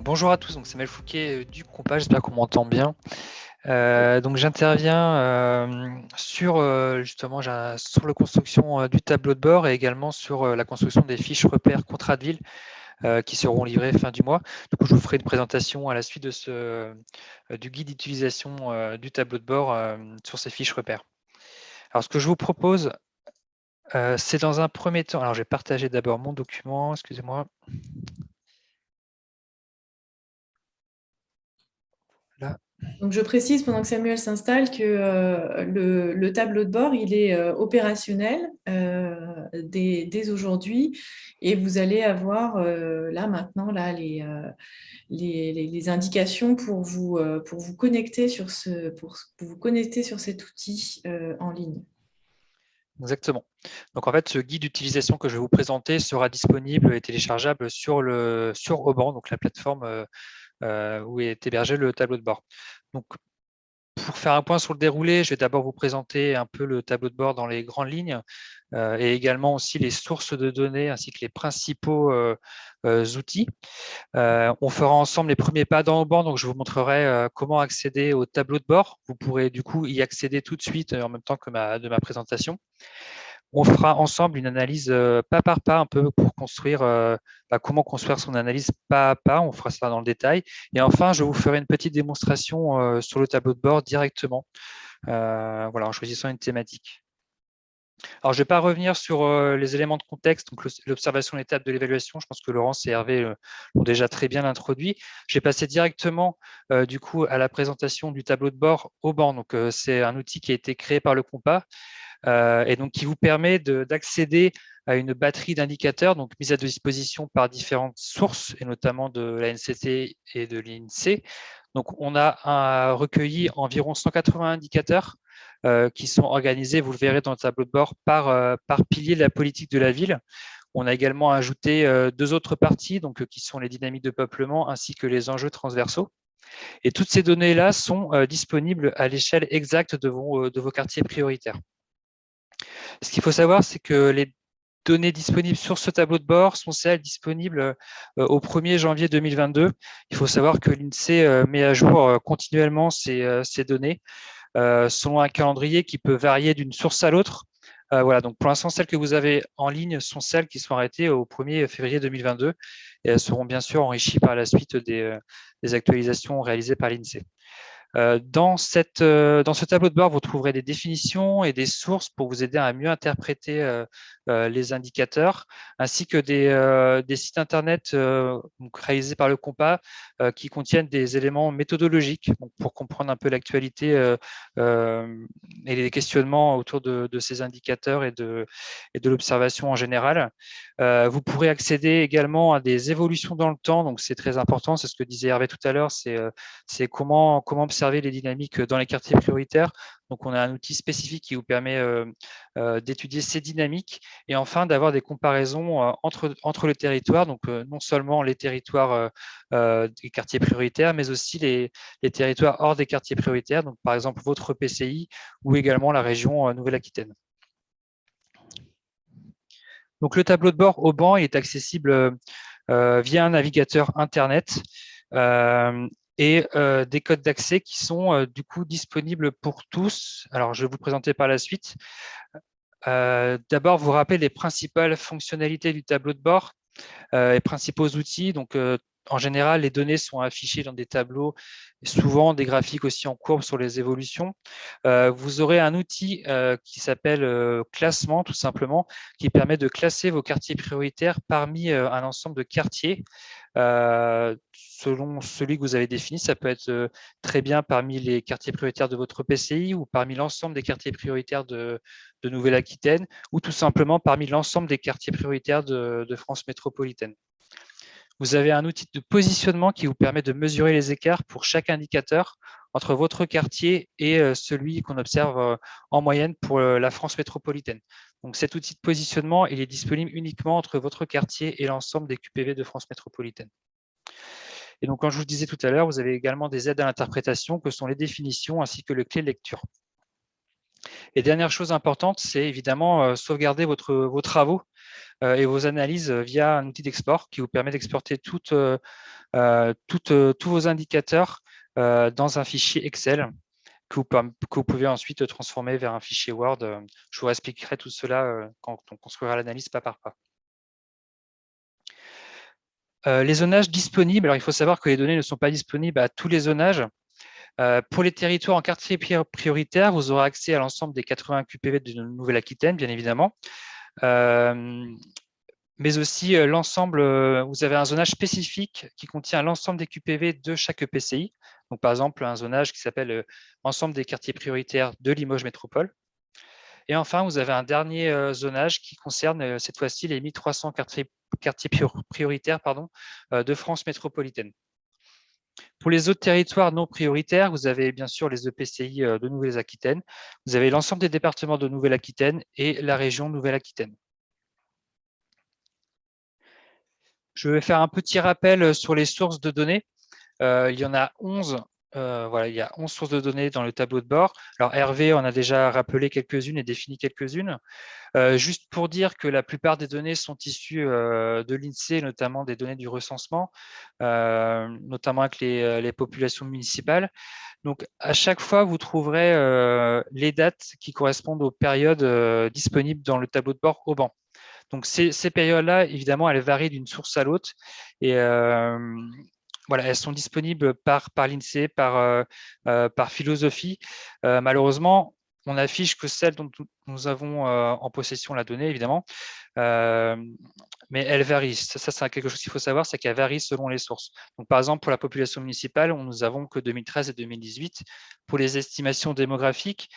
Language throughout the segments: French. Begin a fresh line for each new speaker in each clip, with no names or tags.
Bonjour à tous, donc c'est Mel Fouquet du Compas, j'espère qu'on m'entend bien. Donc j'interviens sur justement sur la construction du tableau de bord et également sur la construction des fiches repères contrats de ville qui seront livrées fin du mois. Du coup, je vous ferai une présentation à la suite de du guide d'utilisation du tableau de bord sur ces fiches repères. Alors ce que je vous propose, c'est dans un premier temps, alors je vais partager d'abord mon document, excusez-moi. Là.
Donc, je précise pendant que Samuel s'installe que le tableau de bord, il est opérationnel dès aujourd'hui et vous allez avoir là maintenant les indications pour vous connecter pour vous connecter sur cet outil en ligne.
Exactement. Donc en fait, ce guide d'utilisation que je vais vous présenter sera disponible et téléchargeable sur Auban, donc la plateforme où est hébergé le tableau de bord. Donc pour faire un point sur le déroulé, je vais d'abord vous présenter un peu le tableau de bord dans les grandes lignes et également aussi les sources de données ainsi que les principaux outils. On fera ensemble les premiers pas dans Auban, donc je vous montrerai comment accéder au tableau de bord. Vous pourrez du coup y accéder tout de suite en même temps que de ma présentation. On fera ensemble une analyse pas par pas, un peu pour construire comment construire son analyse pas à pas. On fera ça dans le détail. Et enfin, je vous ferai une petite démonstration sur le tableau de bord directement, voilà, en choisissant une thématique. Alors, je ne vais pas revenir sur les éléments de contexte, donc l'observation d'étape de l'évaluation. Je pense que Laurence et Hervé l'ont déjà très bien introduit. Je vais passer directement du coup à la présentation du tableau de bord au banc. Donc, c'est un outil qui a été créé par le Compas et donc qui vous permet d'accéder à une batterie d'indicateurs donc mise à disposition par différentes sources et notamment de la NCT et de l'INSEE. Donc, on a recueilli environ 180 indicateurs qui sont organisés, vous le verrez dans le tableau de bord, par pilier de la politique de la ville. On a également ajouté deux autres parties, donc, qui sont les dynamiques de peuplement ainsi que les enjeux transversaux. Et toutes ces données-là sont disponibles à l'échelle exacte de vos quartiers prioritaires. Ce qu'il faut savoir, c'est que les données disponibles sur ce tableau de bord sont celles disponibles au 1er janvier 2022. Il faut savoir que l'INSEE met à jour continuellement ces données selon un calendrier qui peut varier d'une source à l'autre. Voilà, donc pour l'instant, celles que vous avez en ligne sont celles qui sont arrêtées au 1er février 2022 et elles seront bien sûr enrichies par la suite des actualisations réalisées par l'INSEE. Dans ce tableau de bord, vous trouverez des définitions et des sources pour vous aider à mieux interpréter les indicateurs, ainsi que des sites internet réalisés par le Compas qui contiennent des éléments méthodologiques pour comprendre un peu l'actualité et les questionnements autour de ces indicateurs et de l'observation en général. Vous pourrez accéder également à des évolutions dans le temps, donc c'est très important, c'est ce que disait Hervé tout à l'heure, c'est comment observer les dynamiques dans les quartiers prioritaires. Donc, on a un outil spécifique qui vous permet d'étudier ces dynamiques et enfin d'avoir des comparaisons entre le territoire, donc non seulement les territoires des quartiers prioritaires, mais aussi les territoires hors des quartiers prioritaires, donc par exemple votre PCI ou également la région Nouvelle-Aquitaine. Donc, le tableau de bord au banc est accessible via un navigateur Internet et des codes d'accès qui sont du coup disponibles pour tous. Alors, je vais vous présenter par la suite. D'abord, vous rappelez les principales fonctionnalités du tableau de bord, les principaux outils. Donc, en général, les données sont affichées dans des tableaux, souvent des graphiques aussi en courbe sur les évolutions. Vous aurez un outil qui s'appelle classement, tout simplement, qui permet de classer vos quartiers prioritaires parmi un ensemble de quartiers. Selon celui que vous avez défini, ça peut être très bien parmi les quartiers prioritaires de votre PCI ou parmi l'ensemble des quartiers prioritaires de Nouvelle-Aquitaine ou tout simplement parmi l'ensemble des quartiers prioritaires de France métropolitaine. Vous avez un outil de positionnement qui vous permet de mesurer les écarts pour chaque indicateur entre votre quartier et celui qu'on observe en moyenne pour la France métropolitaine. Donc, cet outil de positionnement, il est disponible uniquement entre votre quartier et l'ensemble des QPV de France métropolitaine. Et donc, comme je vous le disais tout à l'heure, vous avez également des aides à l'interprétation que sont les définitions ainsi que le clé de lecture. Et dernière chose importante, c'est évidemment sauvegarder vos travaux et vos analyses via un outil d'export qui vous permet d'exporter toutes tous vos indicateurs dans un fichier Excel que vous pouvez ensuite transformer vers un fichier Word. Je vous expliquerai tout cela quand on construira l'analyse pas par pas. Les zonages disponibles, alors il faut savoir que les données ne sont pas disponibles à tous les zonages. Pour les territoires en quartier prioritaire, vous aurez accès à l'ensemble des 80 QPV de Nouvelle-Aquitaine, bien évidemment. Mais aussi l'ensemble, vous avez un zonage spécifique qui contient l'ensemble des QPV de chaque EPCI. Donc, par exemple, un zonage qui s'appelle ensemble des quartiers prioritaires de Limoges Métropole. Et enfin, vous avez un dernier zonage qui concerne cette fois-ci les 1300 quartiers prioritaires de France métropolitaine. Pour les autres territoires non prioritaires, vous avez bien sûr les EPCI de Nouvelle-Aquitaine, vous avez l'ensemble des départements de Nouvelle-Aquitaine et la région Nouvelle-Aquitaine. Je vais faire un petit rappel sur les sources de données. Il y en a 11. Voilà, il y a 11 sources de données dans le tableau de bord. Alors Hervé en a déjà rappelé quelques-unes et défini quelques-unes. Juste pour dire que la plupart des données sont issues de l'INSEE, notamment des données du recensement, notamment avec les populations municipales. Donc, à chaque fois, vous trouverez les dates qui correspondent aux périodes disponibles dans le tableau de bord au banc. Donc, ces périodes-là, évidemment, elles varient d'une source à l'autre. Et voilà, elles sont disponibles par l'INSEE, par philosophie. Malheureusement, on n'affiche que celles dont nous avons en possession la donnée, évidemment. Mais elles varient. Ça c'est quelque chose qu'il faut savoir, c'est qu'elles varient selon les sources. Donc, par exemple, pour la population municipale, nous n'avons que 2013 et 2018. Pour les estimations démographiques,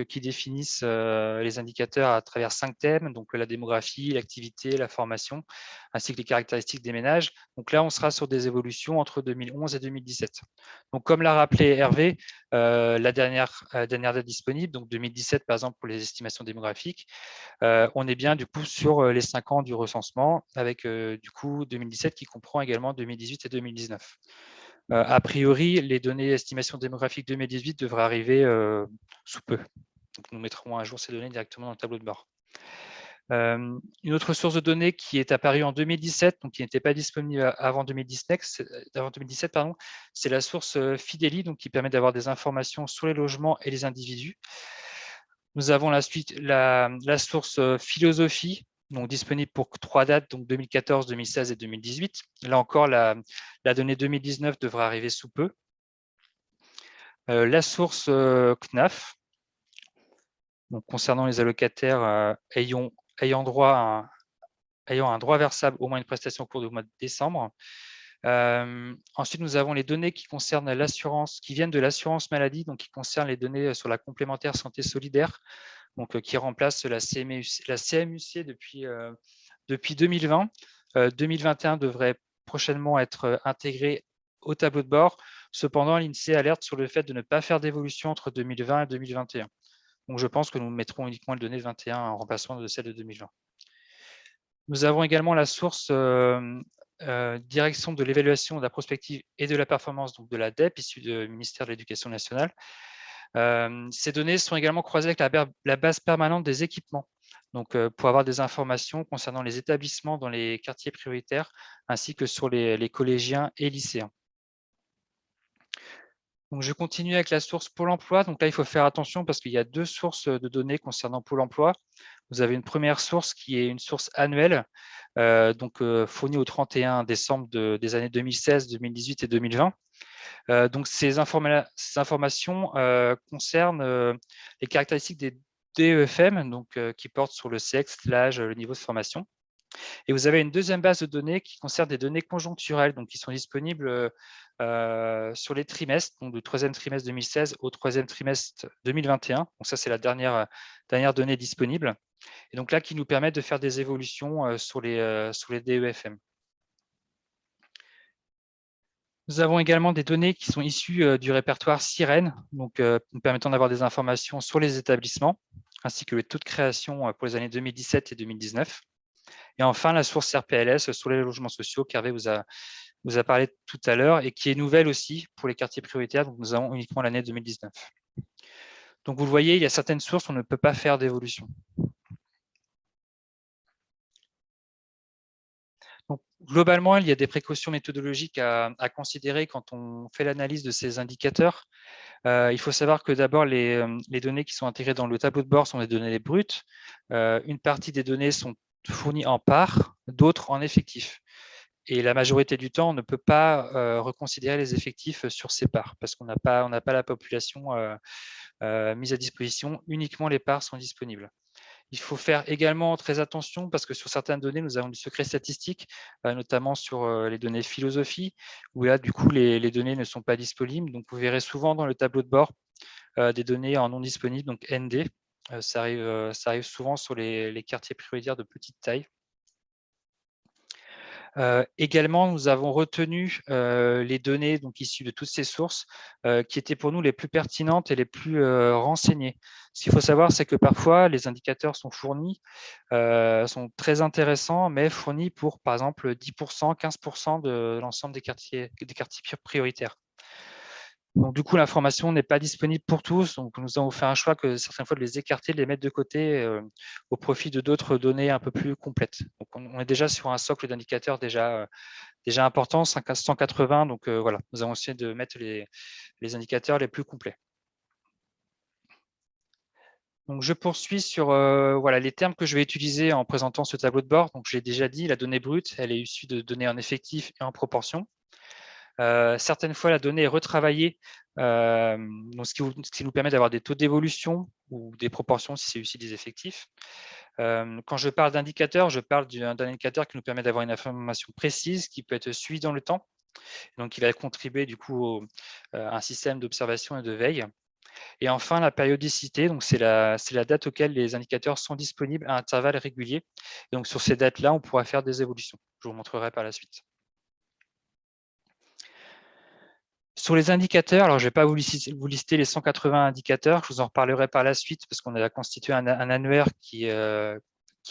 qui définissent les indicateurs à travers 5 thèmes, donc la démographie, l'activité, la formation, ainsi que les caractéristiques des ménages. Donc là, on sera sur des évolutions entre 2011 et 2017. Donc, comme l'a rappelé Hervé, la dernière date disponible, donc 2017 par exemple pour les estimations démographiques, on est bien du coup sur les 5 ans du recensement avec du coup 2017 qui comprend également 2018 et 2019. A priori, les données estimation démographique 2018 devraient arriver sous peu. Donc, nous mettrons à jour ces données directement dans le tableau de bord. Une autre source de données qui est apparue en 2017, donc qui n'était pas disponible avant 2017, c'est la source Fideli, donc qui permet d'avoir des informations sur les logements et les individus. Nous avons la source philosophie, donc disponible pour 3 dates, donc 2014, 2016 et 2018. Là encore, la donnée 2019 devra arriver sous peu. La source CNAF, donc concernant les allocataires ayant un droit versable au moins une prestation au cours du mois de décembre. Ensuite, nous avons les données qui concernent l'assurance, qui viennent de l'assurance maladie, donc qui concernent les données sur la complémentaire santé solidaire, donc qui remplace la CMUC depuis 2020. 2021 devrait prochainement être intégré au tableau de bord. Cependant, l'INSEE alerte sur le fait de ne pas faire d'évolution entre 2020 et 2021. Donc, je pense que nous mettrons uniquement les données de 2021 en remplacement de celles de 2020. Nous avons également la source direction de l'évaluation, de la prospective et de la performance, donc de la DEP, issue du ministère de l'Éducation nationale. Ces données sont également croisées avec la base permanente des équipements, donc pour avoir des informations concernant les établissements dans les quartiers prioritaires, ainsi que sur les collégiens et lycéens. Donc, je continue avec la source Pôle emploi. Donc là, il faut faire attention parce qu'il y a 2 sources de données concernant Pôle emploi. Vous avez une première source qui est une source annuelle, fournie au 31 décembre des années 2016, 2018 et 2020. Donc, ces informations concernent les caractéristiques des DEFM, qui portent sur le sexe, l'âge, le niveau de formation. Et vous avez une deuxième base de données qui concerne des données conjoncturelles, donc qui sont disponibles sur les trimestres, donc du 3e trimestre 2016 au 3e trimestre 2021. Donc ça, c'est la dernière donnée disponible. Et donc là, qui nous permettent de faire des évolutions sur les DEFM. Nous avons également des données qui sont issues du répertoire Sirène, donc nous permettant d'avoir des informations sur les établissements, ainsi que les taux de création pour les années 2017 et 2019. Et enfin, la source RPLS sur les logements sociaux qu'Hervé vous a parlé tout à l'heure et qui est nouvelle aussi pour les quartiers prioritaires. Donc, nous avons uniquement l'année 2019. Donc, vous le voyez, il y a certaines sources où on ne peut pas faire d'évolution. Donc, Globalement, il y a des précautions méthodologiques à considérer quand on fait l'analyse de ces indicateurs. Il faut savoir que d'abord, les données qui sont intégrées dans le tableau de bord sont des données brutes. Une partie des données sont fournies en parts, d'autres en effectifs. Et la majorité du temps, on ne peut pas reconsidérer les effectifs sur ces parts parce qu'on n'a pas la population mise à disposition. Uniquement les parts sont disponibles. Il faut faire également très attention parce que sur certaines données, nous avons du secret statistique, notamment sur les données philosophie, où là, du coup, les données ne sont pas disponibles. Donc, vous verrez souvent dans le tableau de bord des données en non disponibles, donc ND. Ça arrive souvent sur les quartiers prioritaires de petite taille. Également, nous avons retenu les données donc, issues de toutes ces sources qui étaient pour nous les plus pertinentes et les plus renseignées. Ce qu'il faut savoir, c'est que parfois, les indicateurs sont fournis, sont très intéressants, mais fournis pour, par exemple, 10%, 15% de l'ensemble des quartiers prioritaires. Donc, du coup, l'information n'est pas disponible pour tous. Donc, nous avons fait un choix que certaines fois de les écarter, de les mettre de côté au profit de d'autres données un peu plus complètes. Donc, on est déjà sur un socle d'indicateurs déjà important, 180. Donc, voilà, nous avons essayé de mettre les indicateurs les plus complets. Donc, je poursuis sur voilà, les termes que je vais utiliser en présentant ce tableau de bord. Donc, je l'ai déjà dit, la donnée brute, elle est issue de données en effectif et en proportion. Certaines fois, la donnée est retravaillée, donc ce qui nous permet d'avoir des taux d'évolution ou des proportions si c'est aussi des effectifs. Quand je parle d'indicateur, je parle d'un indicateur qui nous permet d'avoir une information précise qui peut être suivie dans le temps. Donc, il va contribuer du coup à un système d'observation et de veille. Et enfin, la périodicité, donc c'est la date auquel les indicateurs sont disponibles à intervalles réguliers. Et donc, sur ces dates-là, on pourra faire des évolutions. Je vous montrerai par la suite. Sur les indicateurs, alors je ne vais pas vous lister les 180 indicateurs, je vous en reparlerai par la suite parce qu'on a constitué un annuaire qui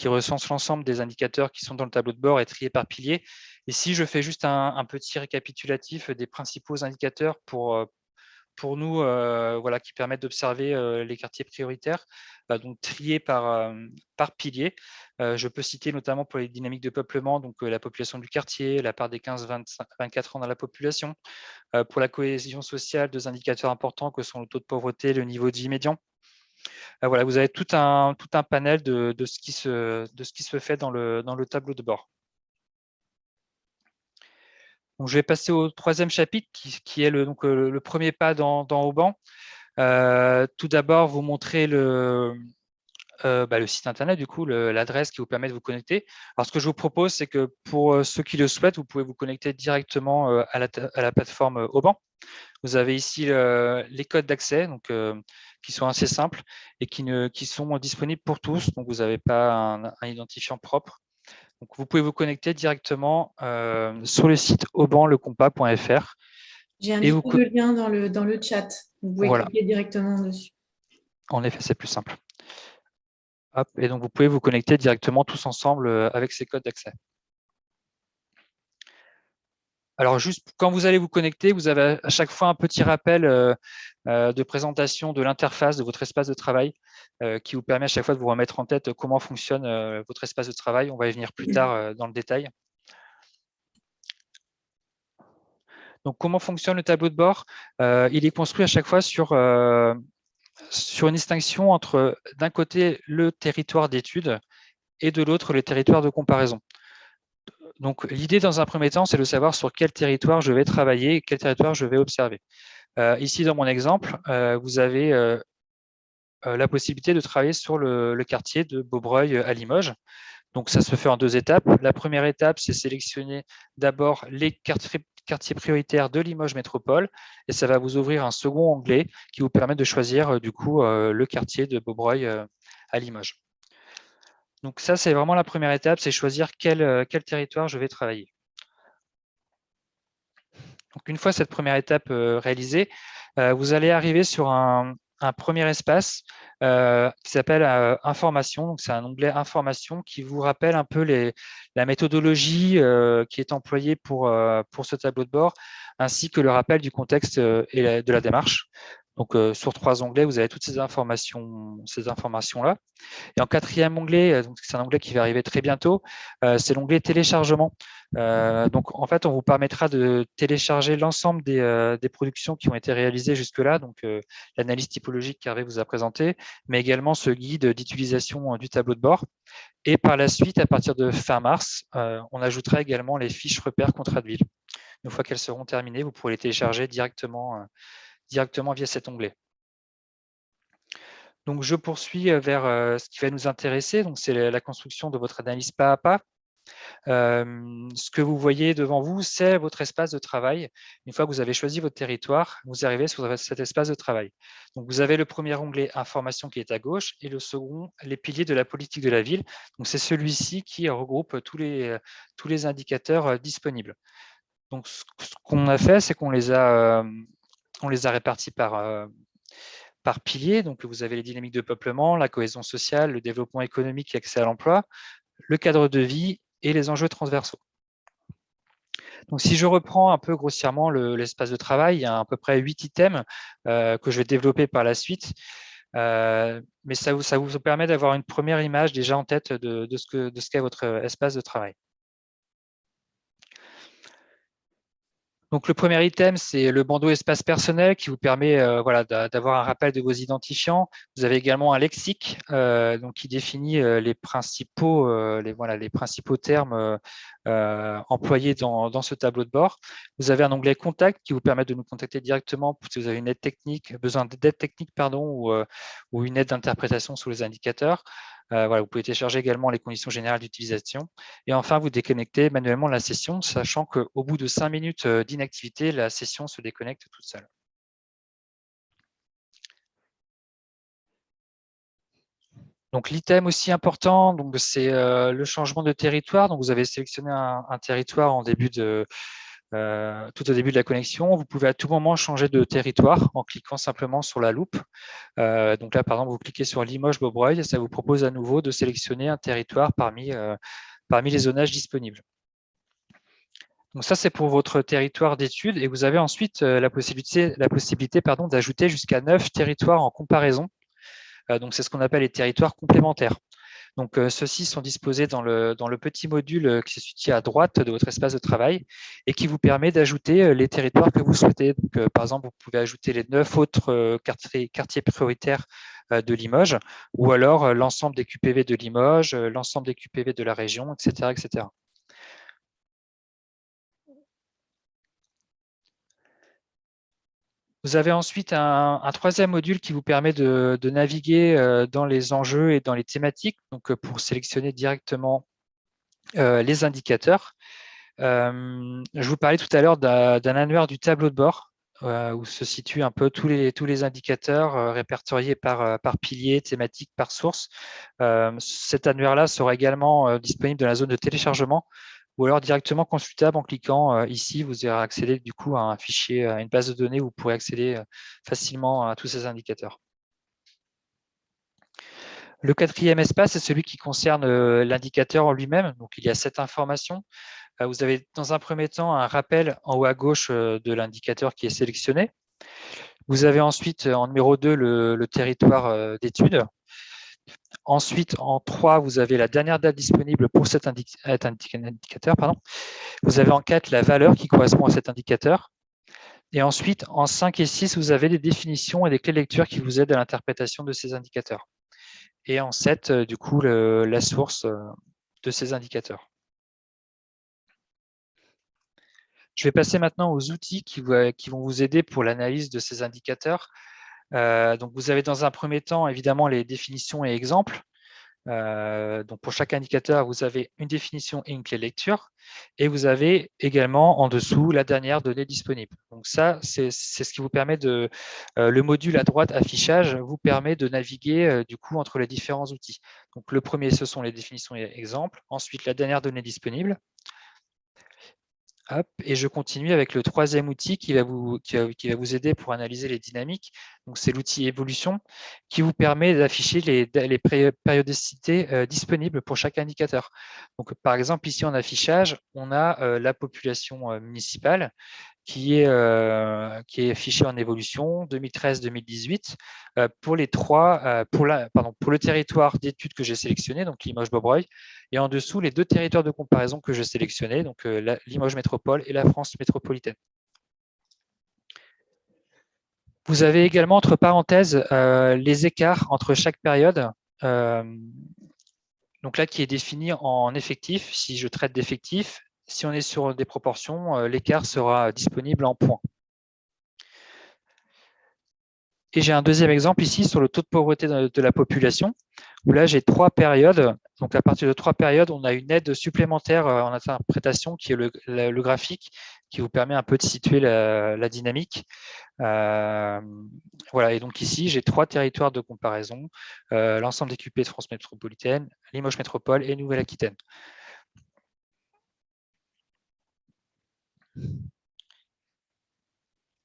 recense l'ensemble des indicateurs qui sont dans le tableau de bord et triés par pilier. Ici, je fais juste un petit récapitulatif des principaux indicateurs pour nous, voilà, qui permettent d'observer les quartiers prioritaires, donc triés par pilier. Je peux citer notamment pour les dynamiques de peuplement, donc la population du quartier, la part des 15-24 ans dans la population. Pour la cohésion sociale, deux indicateurs importants que sont le taux de pauvreté et le niveau de vie médian. Voilà, vous avez tout un panel de ce qui se fait dans le tableau de bord. Donc, je vais passer au troisième chapitre qui est le premier pas dans Auban. Tout d'abord, vous montrer le site internet, du coup, l'adresse qui vous permet de vous connecter. Alors, ce que je vous propose, c'est que pour ceux qui le souhaitent, vous pouvez vous connecter directement à la plateforme Auban. Vous avez ici les codes d'accès qui sont assez simples et qui sont disponibles pour tous. Donc, vous n'avez pas un identifiant propre. Donc, vous pouvez vous connecter directement sur le site aubanlecompas.fr.
J'ai indiqué le lien dans le chat. Vous pouvez cliquer directement dessus.
En effet, c'est plus simple. Hop, et donc, vous pouvez vous connecter directement tous ensemble avec ces codes d'accès. Alors, juste quand vous allez vous connecter, vous avez à chaque fois un petit rappel de présentation de l'interface de votre espace de travail qui vous permet à chaque fois de vous remettre en tête comment fonctionne votre espace de travail. On va y venir plus tard dans le détail. Donc, comment fonctionne le tableau de bord? Il est construit à chaque fois sur une distinction entre, d'un côté, le territoire d'étude et de l'autre, le territoire de comparaison. Donc, l'idée, dans un premier temps, c'est de savoir sur quel territoire je vais travailler et quel territoire je vais observer. Ici, dans mon exemple, vous avez la possibilité de travailler sur le quartier de Beaubreuil à Limoges. Donc, ça se fait en deux étapes. La première étape, c'est sélectionner d'abord les quartiers prioritaires de Limoges Métropole et ça va vous ouvrir un second onglet qui vous permet de choisir du coup le quartier de Beaubreuil à Limoges. Donc, ça, c'est vraiment la première étape, c'est choisir quel territoire je vais travailler. Donc, une fois cette première étape réalisée, vous allez arriver sur un premier espace qui s'appelle Information. Donc, c'est un onglet Information qui vous rappelle un peu la méthodologie qui est employée pour ce tableau de bord, ainsi que le rappel du contexte et de la démarche. Donc, sur 3 onglets, vous avez toutes ces informations-là. Et en 4e onglet, c'est un onglet qui va arriver très bientôt, c'est l'onglet téléchargement. Donc, en fait, on vous permettra de télécharger l'ensemble des productions qui ont été réalisées jusque-là, donc l'analyse typologique qu'Hervé vous a présentée, mais également ce guide d'utilisation du tableau de bord. Et par la suite, à partir de fin mars, on ajoutera également les fiches repères contrat de ville. Une fois qu'elles seront terminées, vous pourrez les télécharger directement via cet onglet. Donc, je poursuis vers ce qui va nous intéresser. Donc, c'est la construction de votre analyse pas à pas. Ce que vous voyez devant vous, c'est votre espace de travail. Une fois que vous avez choisi votre territoire, vous arrivez sur cet espace de travail. Donc, vous avez le premier onglet information qui est à gauche et le second, les piliers de la politique de la ville. Donc, c'est celui-ci qui regroupe tous les indicateurs disponibles. Donc, ce qu'on a fait, c'est qu'on les a répartis par piliers. Donc, vous avez les dynamiques de peuplement, la cohésion sociale, le développement économique et accès à l'emploi, le cadre de vie et les enjeux transversaux. Donc, si je reprends un peu grossièrement l'espace de travail, il y a à peu près 8 items que je vais développer par la suite. Mais ça vous permet d'avoir une première image déjà en tête de ce qu'est votre espace de travail. Donc, le premier item, c'est le bandeau espace personnel qui vous permet d'avoir un rappel de vos identifiants. Vous avez également un lexique qui définit les principaux termes employés dans ce tableau de bord. Vous avez un onglet contact qui vous permet de nous contacter directement si vous avez besoin d'aide technique ou une aide d'interprétation sous les indicateurs. Vous pouvez télécharger également les conditions générales d'utilisation. Et enfin, vous déconnectez manuellement la session, sachant qu'au bout de 5 minutes d'inactivité, la session se déconnecte toute seule. Donc, l'item aussi important, c'est le changement de territoire. Donc, vous avez sélectionné un territoire tout au début de la connexion. Vous pouvez à tout moment changer de territoire en cliquant simplement sur la loupe. Donc là, par exemple, vous cliquez sur Limoges-Beaubreuil et ça vous propose à nouveau de sélectionner un territoire parmi les zonages disponibles. Donc ça, c'est pour votre territoire d'étude et vous avez ensuite la possibilité d'ajouter jusqu'à 9 territoires en comparaison. Donc c'est ce qu'on appelle les territoires complémentaires. Donc ceux-ci sont disposés dans le petit module qui se situe à droite de votre espace de travail et qui vous permet d'ajouter les territoires que vous souhaitez. Donc, par exemple, vous pouvez ajouter les 9 autres quartiers prioritaires de Limoges ou alors l'ensemble des QPV de Limoges, l'ensemble des QPV de la région, etc., etc. Vous avez ensuite un troisième module qui vous permet de naviguer dans les enjeux et dans les thématiques, donc pour sélectionner directement les indicateurs. Je vous parlais tout à l'heure d'un annuaire du tableau de bord où se situent un peu tous les indicateurs répertoriés par pilier, thématique, par source. Cet annuaire-là sera également disponible dans la zone de téléchargement ou alors directement consultable en cliquant ici. Vous aurez accédé du coup à un fichier, à une base de données où vous pourrez accéder facilement à tous ces indicateurs. Le quatrième espace, c'est celui qui concerne l'indicateur en lui-même. Donc, il y a 7 informations. Vous avez dans un premier temps un rappel en haut à gauche de l'indicateur qui est sélectionné. Vous avez ensuite en numéro 2 le territoire d'étude. Ensuite, en 3, vous avez la dernière date disponible pour cet indicateur. Vous avez en 4 la valeur qui correspond à cet indicateur. Et ensuite, en 5 et 6, vous avez des définitions et des clés de lecture qui vous aident à l'interprétation de ces indicateurs. Et en 7, du coup, la source de ces indicateurs. Je vais passer maintenant aux outils qui vont vous aider pour l'analyse de ces indicateurs. Donc, vous avez dans un premier temps, évidemment, les définitions et exemples. Donc, pour chaque indicateur, vous avez une définition et une clé de lecture. Et vous avez également en dessous la dernière donnée disponible. Donc, ça, c'est ce qui vous permet le module à droite affichage vous permet de naviguer du coup entre les différents outils. Donc, le premier, ce sont les définitions et exemples. Ensuite, la dernière donnée disponible. Hop, et je continue avec le troisième outil qui va vous aider pour analyser les dynamiques. Donc, c'est l'outil évolution qui vous permet d'afficher les périodicités disponibles pour chaque indicateur. Donc, par exemple, ici en affichage, on a la population municipale qui est affiché en évolution 2013-2018 pour le territoire d'études que j'ai sélectionné, donc Limoges-Bobreuil, et en dessous les deux territoires de comparaison que j'ai sélectionnés, donc Limoges Métropole et la France métropolitaine. Vous avez également entre parenthèses les écarts entre chaque période. Donc là, qui est défini en effectifs. Si je traite d'effectifs, si on est sur des proportions, l'écart sera disponible en points. Et j'ai un deuxième exemple ici sur le taux de pauvreté de la population, où là, j'ai 3 périodes. Donc, à partir de 3 périodes, on a une aide supplémentaire en interprétation qui est le graphique, qui vous permet un peu de situer la dynamique. Voilà, et donc ici, j'ai 3 territoires de comparaison, l'ensemble des QP de France métropolitaine, Limoges Métropole et Nouvelle-Aquitaine.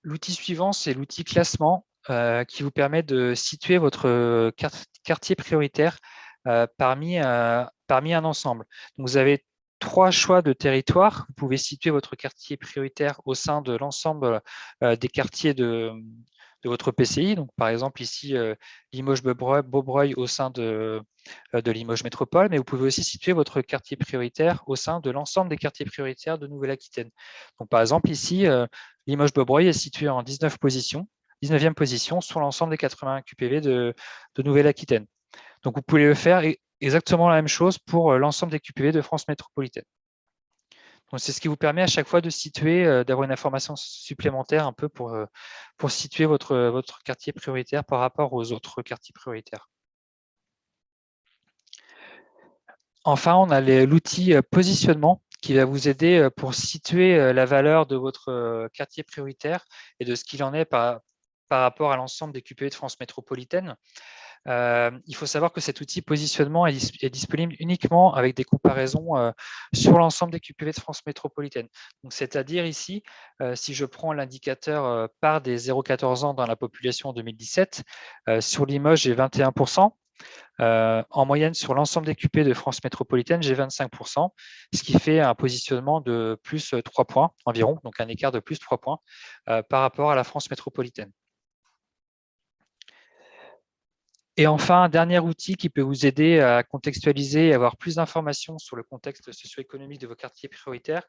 L'outil suivant, c'est l'outil classement qui vous permet de situer votre quartier prioritaire parmi un ensemble. Donc, vous avez 3 choix de territoire. Vous pouvez situer votre quartier prioritaire au sein de l'ensemble des quartiers de votre PCI. Donc, par exemple, ici, Limoges-Beaubreuil au sein de Limoges Métropole, mais vous pouvez aussi situer votre quartier prioritaire au sein de l'ensemble des quartiers prioritaires de Nouvelle-Aquitaine. Donc, par exemple, ici, Limoges-Beaubreuil est situé en 19e position sur l'ensemble des 80 QPV de Nouvelle-Aquitaine. Donc, vous pouvez le faire exactement la même chose pour l'ensemble des QPV de France métropolitaine. Donc, c'est ce qui vous permet à chaque fois de situer, d'avoir une information supplémentaire un peu pour situer votre quartier prioritaire par rapport aux autres quartiers prioritaires. Enfin, on a l'outil positionnement qui va vous aider pour situer la valeur de votre quartier prioritaire et de ce qu'il en est par rapport à l'ensemble des QPV de France métropolitaine. Il faut savoir que cet outil positionnement est disponible uniquement avec des comparaisons sur l'ensemble des QPV de France métropolitaine. C'est-à-dire ici, si je prends l'indicateur part des 0-14 ans dans la population en 2017, sur Limoges, j'ai 21%. En moyenne, sur l'ensemble des QP de France métropolitaine, j'ai 25%, ce qui fait un positionnement de plus 3 points environ, donc un écart de plus 3 points par rapport à la France métropolitaine. Et enfin, un dernier outil qui peut vous aider à contextualiser et avoir plus d'informations sur le contexte socio-économique de vos quartiers prioritaires,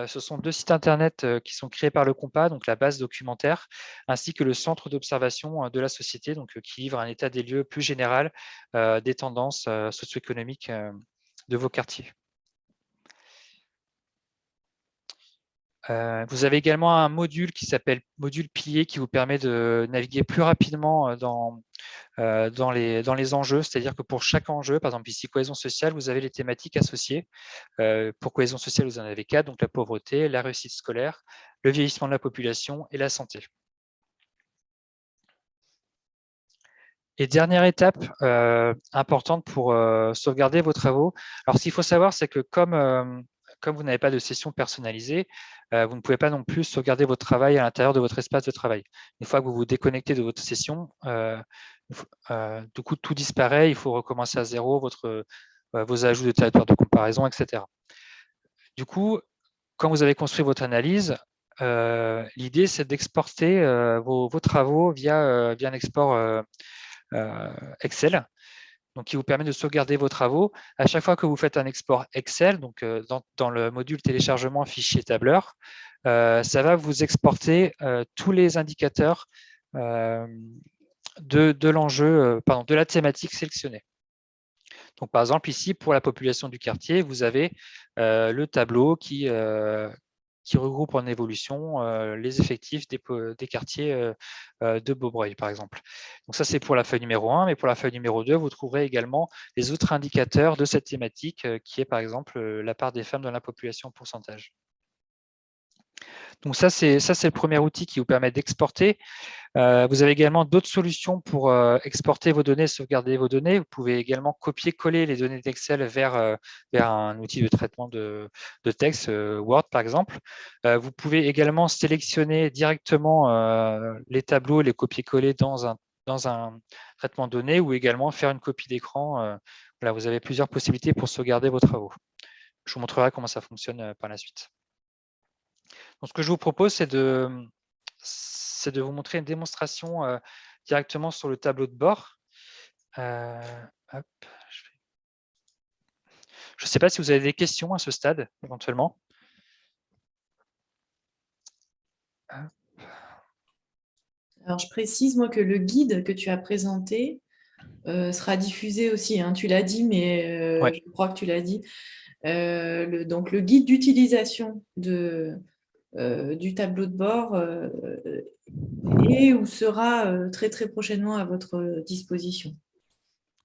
ce sont 2 sites internet qui sont créés par le Compas, donc la base documentaire, ainsi que le centre d'observation de la société, donc qui livre un état des lieux plus général des tendances socio-économiques de vos quartiers. Vous avez également un module qui s'appelle module pilier qui vous permet de naviguer plus rapidement dans les enjeux, c'est-à-dire que pour chaque enjeu, par exemple ici cohésion sociale, vous avez les thématiques associées. Pour cohésion sociale, vous en avez 4, donc la pauvreté, la réussite scolaire, le vieillissement de la population et la santé. Et dernière étape importante pour sauvegarder vos travaux. Alors, ce qu'il faut savoir, c'est que comme vous n'avez pas de session personnalisée, vous ne pouvez pas non plus sauvegarder votre travail à l'intérieur de votre espace de travail. Une fois que vous vous déconnectez de votre session, du coup, tout disparaît, il faut recommencer à zéro vos ajouts de territoire de comparaison, etc. Du coup, quand vous avez construit votre analyse, l'idée, c'est d'exporter vos travaux via un export Excel, donc qui vous permet de sauvegarder vos travaux. À chaque fois que vous faites un export Excel, donc dans le module téléchargement fichier tableur, ça va vous exporter tous les indicateurs de l'enjeu, de la thématique sélectionnée. Donc, par exemple, ici, pour la population du quartier, vous avez le tableau qui regroupe en évolution les effectifs des quartiers de Beaubreuil, par exemple. Donc ça, c'est pour la feuille numéro 1, mais pour la feuille numéro 2, vous trouverez également les autres indicateurs de cette thématique, qui est par exemple la part des femmes dans la population en pourcentage. Donc ça, c'est le premier outil qui vous permet d'exporter. Vous avez également d'autres solutions pour exporter vos données, sauvegarder vos données. Vous pouvez également copier-coller les données d'Excel vers un outil de traitement de texte, Word par exemple. Vous pouvez également sélectionner directement les tableaux, les copier-coller dans un traitement de données ou également faire une copie d'écran. Voilà, vous avez plusieurs possibilités pour sauvegarder vos travaux. Je vous montrerai comment ça fonctionne par la suite. Donc, ce que je vous propose, c'est de vous montrer une démonstration directement sur le tableau de bord. Hop, je ne sais pas si vous avez des questions à ce stade, éventuellement.
Alors, je précise, moi, que le guide que tu as présenté sera diffusé aussi, hein. Tu l'as dit, mais
Ouais,
je crois que tu l'as dit. Donc, le guide d'utilisation du tableau de bord est ou sera très, très prochainement à votre disposition.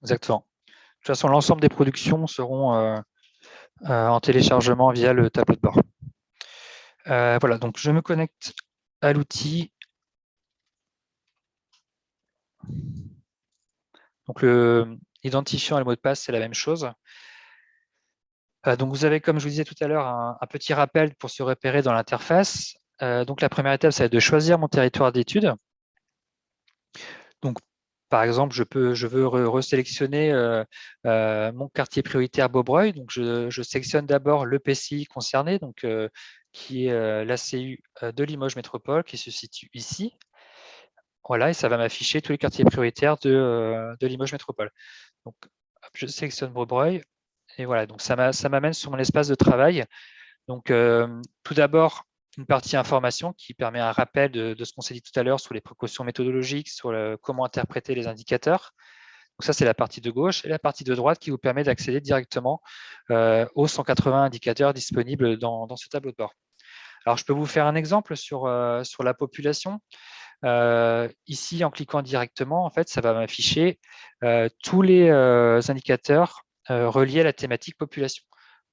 exactement. De toute façon, l'ensemble des productions seront en téléchargement via le tableau de bord. Voilà, donc je me connecte à l'outil. Donc, l'identifiant et le mot de passe, c'est la même chose. Donc, vous avez, comme je vous disais tout à l'heure, un petit rappel pour se repérer dans l'interface. Donc, la première étape, ça va être de choisir mon territoire d'étude. Donc, par exemple, je veux resélectionner mon quartier prioritaire Beaubreuil. Donc, je sélectionne d'abord le PCI concerné, donc, qui est l'ACU de Limoges Métropole, qui se situe ici. Voilà, et ça va m'afficher tous les quartiers prioritaires de Limoges Métropole. Donc, hop, je sélectionne Beaubreuil. Et voilà, donc ça m'amène sur mon espace de travail. Donc, tout d'abord, une partie information qui permet un rappel de ce qu'on s'est dit tout à l'heure sur les précautions méthodologiques, sur comment interpréter les indicateurs. Donc ça, c'est la partie de gauche. Et la partie de droite qui vous permet d'accéder directement aux 180 indicateurs disponibles dans ce tableau de bord. Alors, je peux vous faire un exemple sur la population. Ici, en cliquant directement, en fait, ça va m'afficher tous les indicateurs reliés à la thématique population.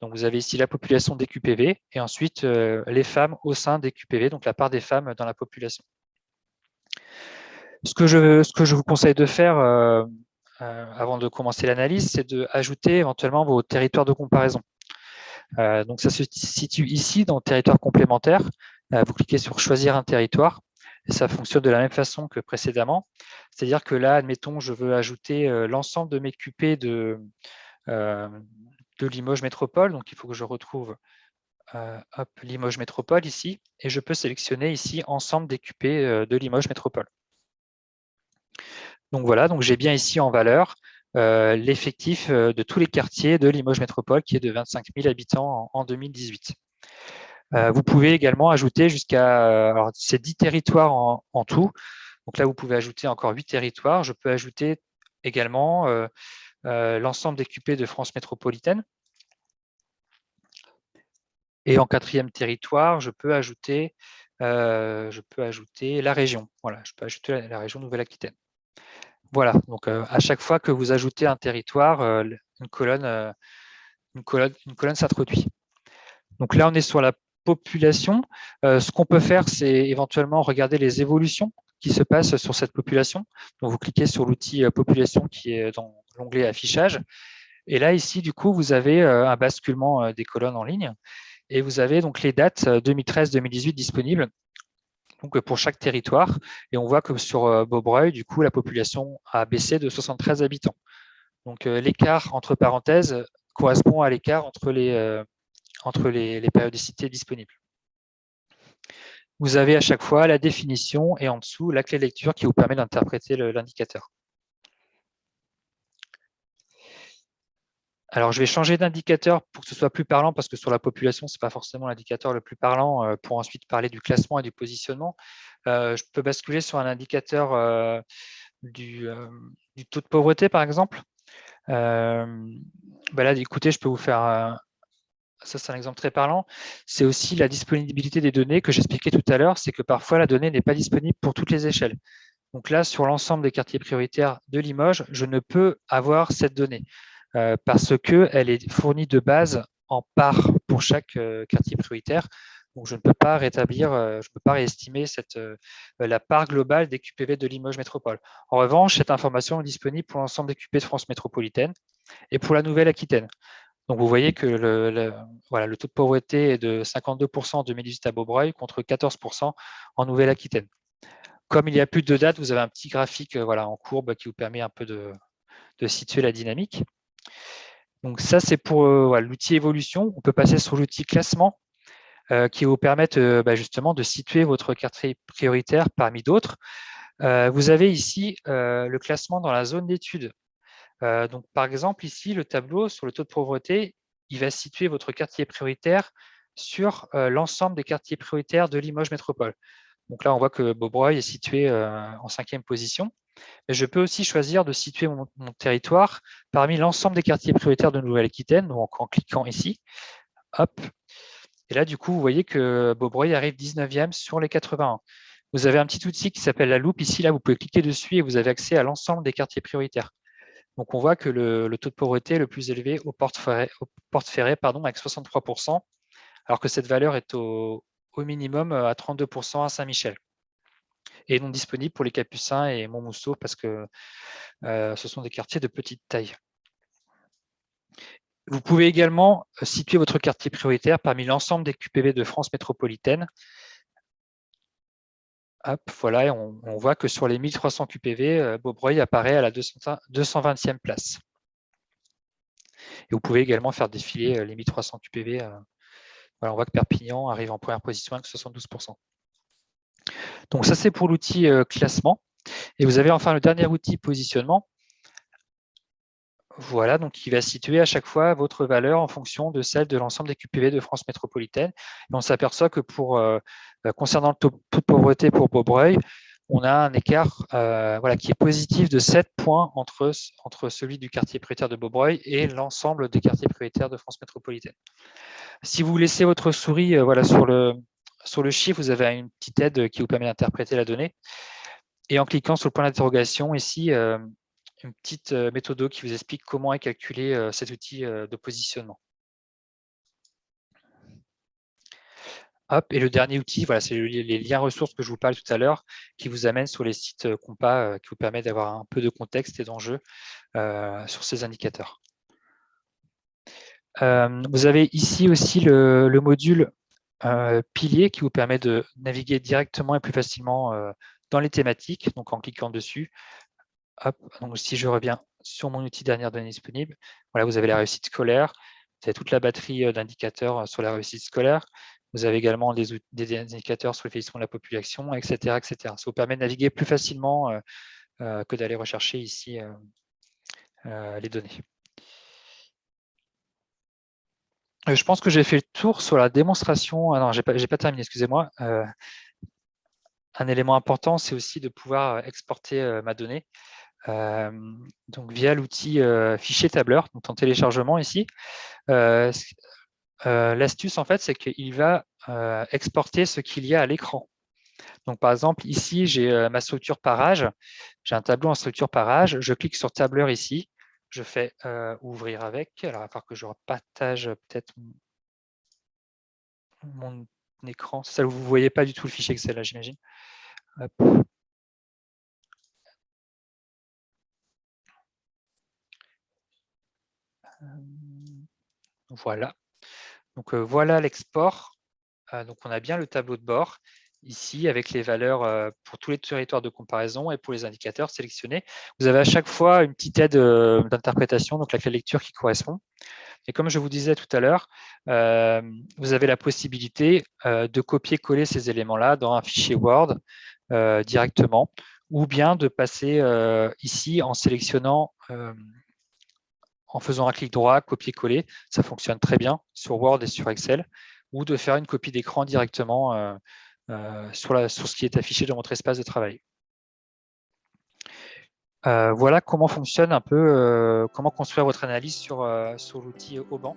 Donc, vous avez ici la population des QPV et ensuite les femmes au sein des QPV, donc la part des femmes dans la population. Ce que je vous conseille de faire avant de commencer l'analyse, c'est d'ajouter éventuellement vos territoires de comparaison. Donc, ça se situe ici dans le territoire complémentaire. Vous cliquez sur choisir un territoire et ça fonctionne de la même façon que précédemment. C'est-à-dire que là, admettons, je veux ajouter l'ensemble de mes QP de Limoges Métropole. Donc, il faut que je retrouve Limoges Métropole ici et je peux sélectionner ici ensemble des QP de Limoges Métropole. Donc voilà, donc j'ai bien ici en valeur l'effectif de tous les quartiers de Limoges Métropole qui est de 25 000 habitants en 2018. Vous pouvez également ajouter jusqu'à, alors c'est 10 territoires en tout. Donc là, vous pouvez ajouter encore 8 territoires. Je peux ajouter également l'ensemble des QP de France métropolitaine. Et en quatrième territoire, je peux ajouter la région. Voilà, je peux ajouter la région Nouvelle-Aquitaine. Voilà, donc à chaque fois que vous ajoutez un territoire, une colonne s'introduit. Donc là, on est sur la population. Ce qu'on peut faire, c'est éventuellement regarder les évolutions qui se passent sur cette population. Donc, vous cliquez sur l'outil population qui est dans l'onglet affichage. Et là, ici, du coup, vous avez un basculement des colonnes en ligne. Et vous avez donc les dates 2013-2018 disponibles donc, pour chaque territoire. Et on voit que sur Beaubreuil, du coup, la population a baissé de 73 habitants. Donc, l'écart, entre parenthèses, correspond à l'écart entre les périodicités disponibles. Vous avez à chaque fois la définition et en dessous la clé lecture qui vous permet d'interpréter l'indicateur. Alors, je vais changer d'indicateur pour que ce soit plus parlant parce que sur la population, ce n'est pas forcément l'indicateur le plus parlant pour ensuite parler du classement et du positionnement. Je peux basculer sur un indicateur du taux de pauvreté, par exemple. Là, écoutez, je peux vous faire ça, c'est un exemple très parlant. C'est aussi la disponibilité des données que j'expliquais tout à l'heure, c'est que parfois la donnée n'est pas disponible pour toutes les échelles. Donc là, sur l'ensemble des quartiers prioritaires de Limoges, je ne peux avoir cette donnée parce qu'elle est fournie de base en part pour chaque quartier prioritaire. Donc je ne peux pas rétablir, je ne peux pas réestimer la part globale des QPV de Limoges Métropole. En revanche, cette information est disponible pour l'ensemble des QP de France métropolitaine et pour la Nouvelle-Aquitaine. Donc, vous voyez que le taux de pauvreté est de 52% en 2018 à Beaubreuil contre 14% en Nouvelle-Aquitaine. Comme il n'y a plus de date, vous avez un petit graphique en courbe qui vous permet un peu de situer la dynamique. Donc, ça, c'est pour l'outil évolution. On peut passer sur l'outil classement. qui vous permettent justement de situer votre quartier prioritaire parmi d'autres. Vous avez ici le classement dans la zone d'étude. Donc, par exemple, ici, le tableau sur le taux de pauvreté, il va situer votre quartier prioritaire sur l'ensemble des quartiers prioritaires de Limoges Métropole. Donc là, on voit que Beaubreuil est situé en 5e position. Mais je peux aussi choisir de situer mon territoire parmi l'ensemble des quartiers prioritaires de Nouvelle-Aquitaine, donc en cliquant ici. Hop. Et là, du coup, vous voyez que Beaubreuil arrive 19e sur les 81. Vous avez un petit outil qui s'appelle la loupe. Ici, là, vous pouvez cliquer dessus et vous avez accès à l'ensemble des quartiers prioritaires. Donc, on voit que le taux de pauvreté est le plus élevé au Porte-Ferré, avec 63%, alors que cette valeur est au minimum à 32% à Saint-Michel. Et non disponible pour les Capucins et Montmousseau parce que ce sont des quartiers de petite taille. Vous pouvez également situer votre quartier prioritaire parmi l'ensemble des QPV de France métropolitaine. Hop, voilà, et on voit que sur les 1300 QPV, Beaubreuil apparaît à la 220e place. Et vous pouvez également faire défiler les 1300 QPV. Voilà, on voit que Perpignan arrive en première position avec 72%. Donc ça, c'est pour l'outil classement. Et vous avez enfin le dernier outil positionnement. Voilà, donc il va situer à chaque fois votre valeur en fonction de celle de l'ensemble des QPV de France métropolitaine. Et on s'aperçoit que concernant le taux de pauvreté pour Beaubreuil, on a un écart qui est positif de 7 points entre celui du quartier prioritaire de Beaubreuil et l'ensemble des quartiers prioritaires de France métropolitaine. Si vous laissez votre souris sur le chiffre, vous avez une petite aide qui vous permet d'interpréter la donnée. Et en cliquant sur le point d'interrogation, ici, une petite méthode qui vous explique comment est calculé cet outil de positionnement. Hop, et le dernier outil, voilà, c'est les liens ressources que je vous parlais tout à l'heure, qui vous amènent sur les sites compas, qui vous permettent d'avoir un peu de contexte et d'enjeux sur ces indicateurs. Vous avez ici aussi le module pilier qui vous permet de naviguer directement et plus facilement dans les thématiques, donc en cliquant dessus. Hop, donc si je reviens sur mon outil dernière donnée disponible, voilà, vous avez la réussite scolaire, vous avez toute la batterie d'indicateurs sur la réussite scolaire, vous avez également des indicateurs sur le vieillissement de la population, etc., etc. Ça vous permet de naviguer plus facilement que d'aller rechercher ici les données. Je pense que j'ai fait le tour sur la démonstration. Ah non, j'ai pas terminé, excusez-moi. Un élément important, c'est aussi de pouvoir exporter ma donnée. Donc via l'outil fichier tableur, donc en téléchargement ici. L'astuce, en fait, c'est qu'il va exporter ce qu'il y a à l'écran. Donc, par exemple, ici, j'ai ma structure par âge. J'ai un tableau en structure par âge. Je clique sur tableur ici. Je fais ouvrir avec. Alors, à part que je repartage peut-être mon écran. Ça, vous ne voyez pas du tout le fichier Excel, là, j'imagine. Voilà. Donc, voilà l'export. Donc, on a bien le tableau de bord ici avec les valeurs pour tous les territoires de comparaison et pour les indicateurs sélectionnés. Vous avez à chaque fois une petite aide d'interprétation, donc la clé lecture qui correspond. Et comme je vous disais tout à l'heure, vous avez la possibilité de copier-coller ces éléments-là dans un fichier Word directement, ou bien de passer ici en sélectionnant, en faisant un clic droit, copier-coller. Ça fonctionne très bien sur Word et sur Excel, ou de faire une copie d'écran directement sur ce qui est affiché dans votre espace de travail. Voilà comment fonctionne un peu, comment construire votre analyse sur l'outil Auban.